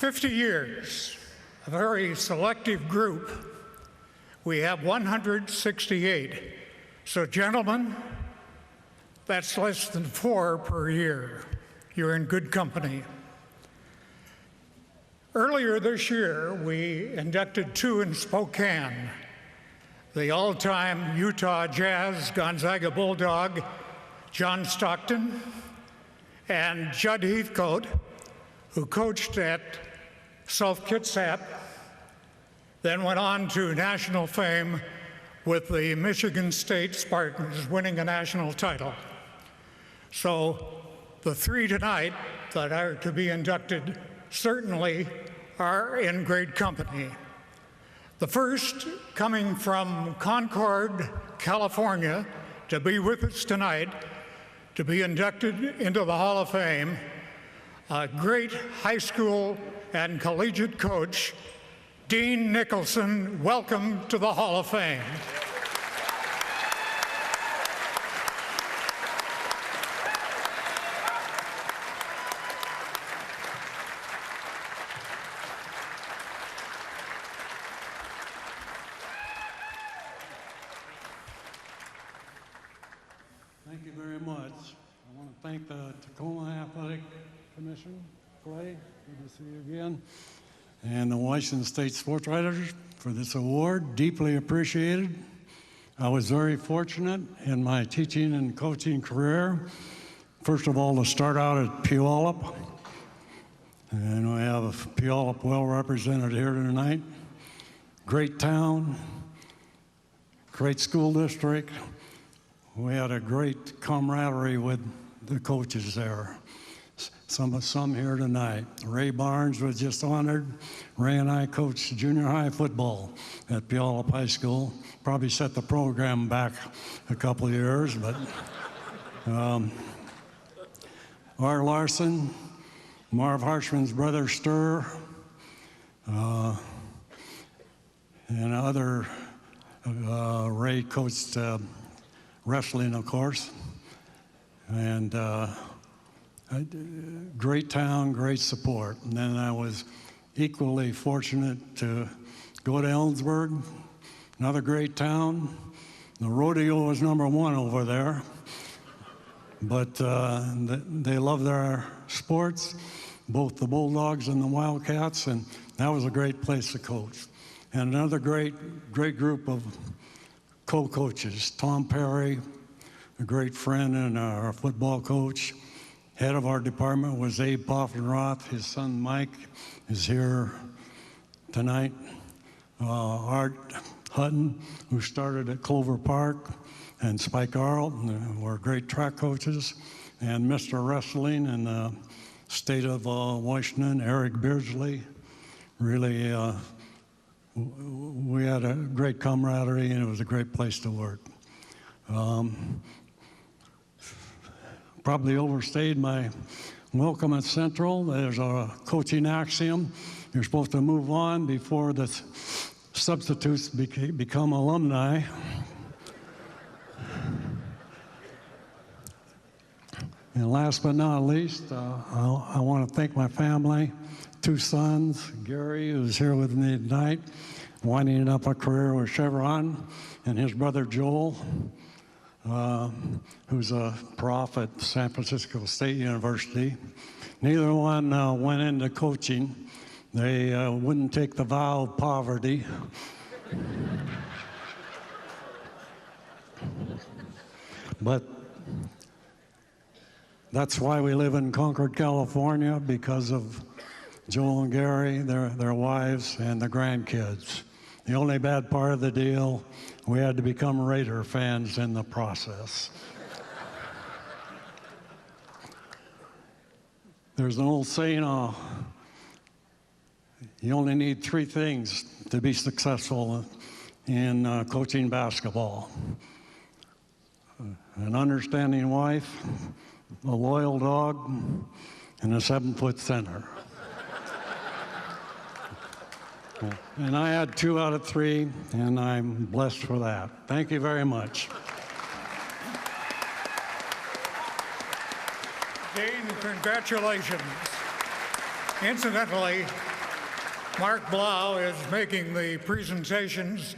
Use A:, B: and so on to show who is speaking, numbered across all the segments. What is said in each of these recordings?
A: 50 years, a very selective group. We have 168. So gentlemen, that's less than 4 per year. You're in good company. Earlier this year, we inducted 2 in Spokane. The all-time Utah Jazz Gonzaga Bulldog, John Stockton, and Judd Heathcote, who coached at South Kitsap, then went on to national fame with the Michigan State Spartans, winning a national title. So the 3 tonight that are to be inducted certainly are in great company. The first, coming from Concord, California, to be with us tonight, to be inducted into the Hall of Fame, a great high school and collegiate coach, Dean Nicholson. Welcome to the Hall of Fame.
B: Thank you very much. I want to thank the Tacoma Athletic Commission, Clay, good to see you again, and the Washington State Sports Writers for this award, deeply appreciated. I was very fortunate in my teaching and coaching career, first of all, to start out at Puyallup, and we have Puyallup well represented here tonight. Great town, great school district. We had a great camaraderie with the coaches there. Some here tonight. Ray Barnes was just honored. Ray and I coached junior high football at Puyallup High School. Probably set the program back a couple of years, but Art Larson, Marv Harshman's brother Stur, and other, Ray coached wrestling, of course, and great town, great support. And then I was equally fortunate to go to Ellensburg, another great town. The rodeo was #1 over there, but they love their sports, both the Bulldogs and the Wildcats, and that was a great place to coach. And another great group of co-coaches, Tom Perry, a great friend and our football coach. Head of our department was Abe Poffenroth. His son Mike is here tonight. Art Hutton, who started at Clover Park, and Spike Arlt, were great track coaches. And Mr. Wrestling in the state of Washington, Eric Beardsley. Really, we had a great camaraderie, and it was a great place to work. Probably overstayed my welcome at Central. There's a coaching axiom. You're supposed to move on before the substitutes become alumni. And last but not least, I want to thank my family, 2 sons, Gary, who's here with me tonight, winding up a career with Chevron, and his brother Joel, who's a prof at San Francisco State University. Neither one went into coaching. They wouldn't take the vow of poverty. But that's why we live in Concord, California, because of Joel and Gary, their wives, and the grandkids. The only bad part of the deal, we had to become Raider fans in the process. There's an old saying, you only need 3 things to be successful in coaching basketball: an understanding wife, a loyal dog, and a 7-foot center. And I had 2 out of 3, and I'm blessed for that. Thank you very much.
A: Dean, congratulations. Incidentally, Mark Blau is making the presentations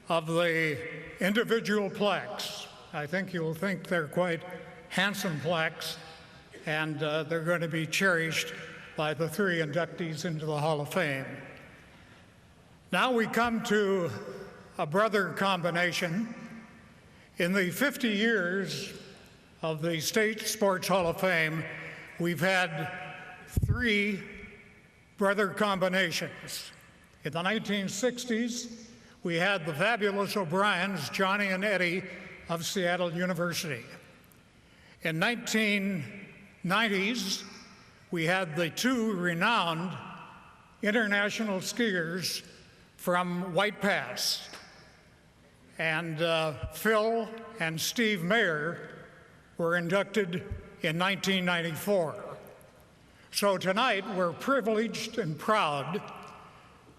A: of the individual plaques. I think you'll think they're quite handsome plaques, and they're going to be cherished by the 3 inductees into the Hall of Fame. Now we come to a brother combination. In the 50 years of the State Sports Hall of Fame, we've had 3 brother combinations. In the 1960s, we had the fabulous O'Briens, Johnny and Eddie of Seattle University. In 1990s, we had the 2 renowned international skiers from White Pass. And Phil and Steve Mayer were inducted in 1994. So tonight, we're privileged and proud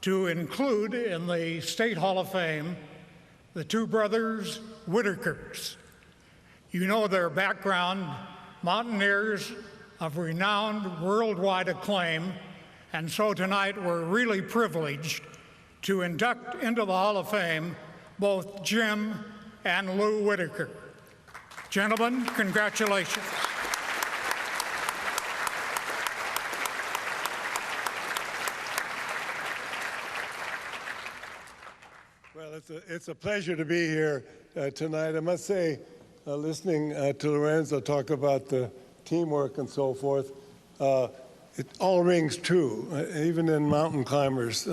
A: to include in the State Hall of Fame the 2 brothers Whitakers. You know their background, mountaineers of renowned worldwide acclaim, and so tonight we're really privileged to induct into the Hall of Fame both Jim and Lou Whitaker. Gentlemen, congratulations.
C: Well, it's a pleasure to be here tonight. I must say, listening to Lorenzo talk about the teamwork and so forth, it all rings true. Even in mountain climbers,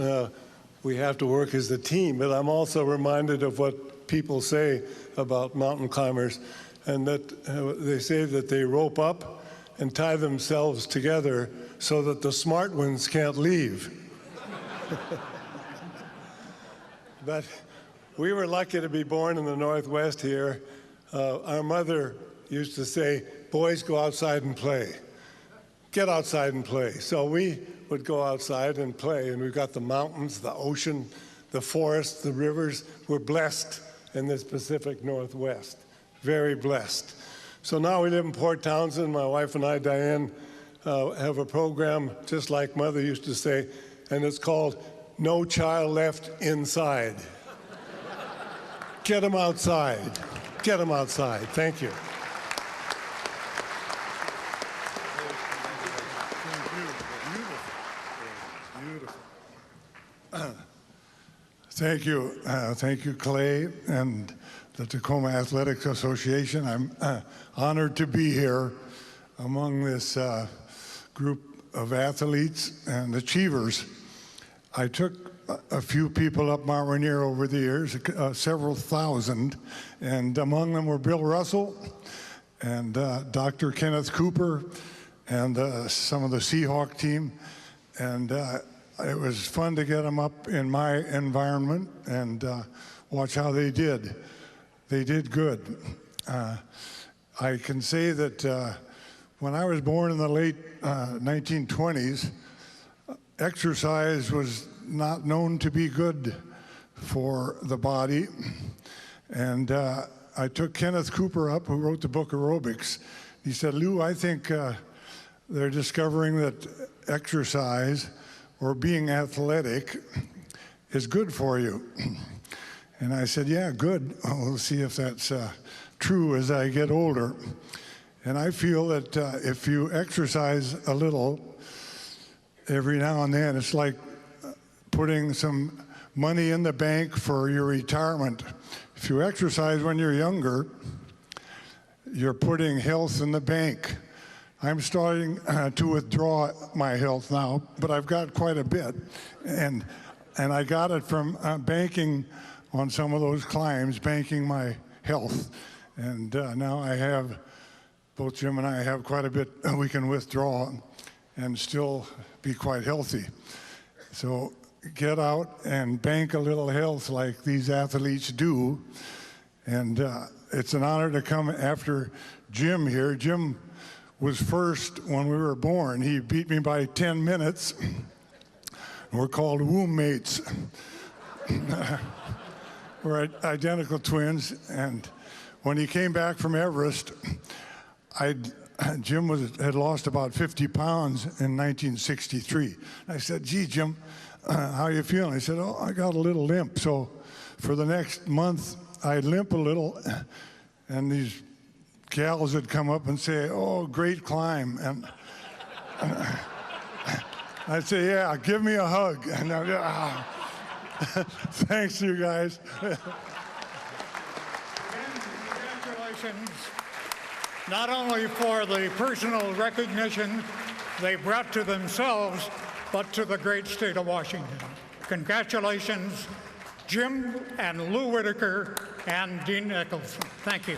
C: we have to work as a team, but I'm also reminded of what people say about mountain climbers, and that they say that they rope up and tie themselves together so that the smart ones can't leave. But we were lucky to be born in the Northwest here. Our mother used to say, boys, go outside and play. Get outside and play. So we would go outside and play, and we've got the mountains, the ocean, the forests, the rivers. We're blessed in this Pacific Northwest, very blessed. So now we live in Port Townsend. My wife and I, Diane, have a program, just like Mother used to say, and it's called No Child Left Inside. Get them outside. Get them outside. Thank you.
D: Thank you. Thank you, Clay, and the Tacoma Athletics Association. I'm honored to be here among this group of athletes and achievers. I took a few people up Mount Rainier over the years, several thousand, and among them were Bill Russell and Dr. Kenneth Cooper and some of the Seahawk team. And it was fun to get them up in my environment and watch how they did. They did good. I can say that when I was born in the late 1920s, exercise was not known to be good for the body. And I took Kenneth Cooper up, who wrote the book Aerobics. He said, Lou, I think they're discovering that exercise or being athletic is good for you. And I said, yeah, good. We'll see if that's true as I get older. And I feel that if you exercise a little every now and then, it's like putting some money in the bank for your retirement. If you exercise when you're younger, you're putting health in the bank. I'm starting to withdraw my health now, but I've got quite a bit. And I got it from banking on some of those climbs, banking my health. And now I have, both Jim and I have quite a bit we can withdraw and still be quite healthy. So get out and bank a little health like these athletes do. And it's an honor to come after Jim here. Jim was first when we were born. He beat me by 10 minutes. We're called womb mates. We're identical twins. And when he came back from Everest, Jim had lost about 50 pounds in 1963. I said, gee, Jim, how you feeling? He said, oh, I got a little limp. So for the next month, I'd limp a little, and these gals would come up and say, oh, great climb. And I'd say, yeah, give me a hug. And thanks, you guys.
A: Congratulations, not only for the personal recognition they brought to themselves, but to the great state of Washington. Congratulations, Jim and Lou Whitaker and Dean Eccleston. Thank you.